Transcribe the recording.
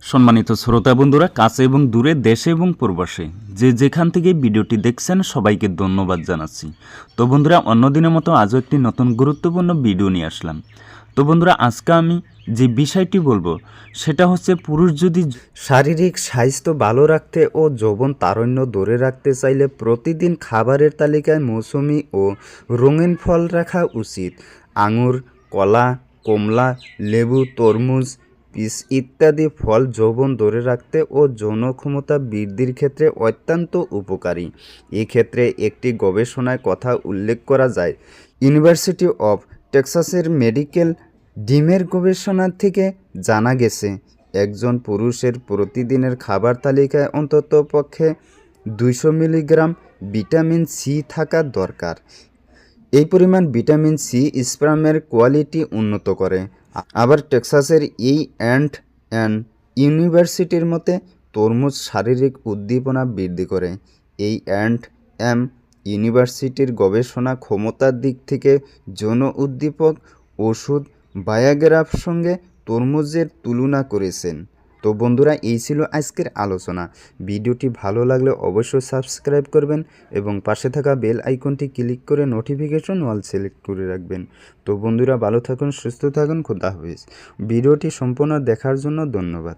সম্মানিত শ্রোতা বন্ধুরা, কাছে এবং দূরে, দেশে এবং প্রবাসে যে যেখান থেকে ভিডিওটি দেখছেন সবাইকে ধন্যবাদ জানাচ্ছি। তো বন্ধুরা, অন্যদিনের মতো আজও একটি নতুন গুরুত্বপূর্ণ ভিডিও নিয়ে আসলাম। তো বন্ধুরা, আজকে আমি যে বিষয়টি বলবো সেটা হচ্ছে, পুরুষ যদি শারীরিক স্বাস্থ্য ভালো রাখতে ও যৌবন তারুণ্য ধরে রাখতে চাইলে প্রতিদিন খাবারের তালিকায় মৌসুমী ও রঙিন ফল রাখা উচিত। আঙুর, কলা, কমলা, লেবু, তরমুজ, পিচ ইত্যাদি ফল যৌবন ধরে রাখতে ও যৌন ক্ষমতা বৃদ্ধির ক্ষেত্রে অত্যন্ত উপকারী। এক্ষেত্রে একটি গবেষণায় কথা উল্লেখ করা যায়। ইউনিভার্সিটি অফ টেক্সাসের মেডিকেল ডিমের গবেষণা থেকে জানা গেছে, একজন পুরুষের প্রতিদিনের খাবার তালিকায় অন্তত পক্ষে 200 মিলিগ্রাম ভিটামিন সি থাকা দরকার। এই পরিমাণ ভিটামিন সি স্পার্মের কোয়ালিটি উন্নত করে। আবার টেক্সাসের এই অ্যান্ড ইউনিভার্সিটির মতে তরমুজ শারীরিক উদ্দীপনা বৃদ্ধি করে। এই অ্যান্ড ইউনিভার্সিটির গবেষণা ক্ষমতার দিক থেকে যৌন উদ্দীপক ওষুধ ভায়াগ্রার সঙ্গে তরমুজের তুলনা করেছেন। তো বন্ধুরা, এই ছিল আজকের আলোচনা। ভিডিওটি ভালো লাগলে অবশ্যই সাবস্ক্রাইব করবেন এবং পাশে থাকা বেল আইকনটি ক্লিক করে নোটিফিকেশন অল সিলেক্ট করে রাখবেন। তো বন্ধুরা, ভালো থাকুন, সুস্থ থাকুন, খোদা হাফেজ। ভিডিওটি সম্পূর্ণ দেখার জন্য ধন্যবাদ।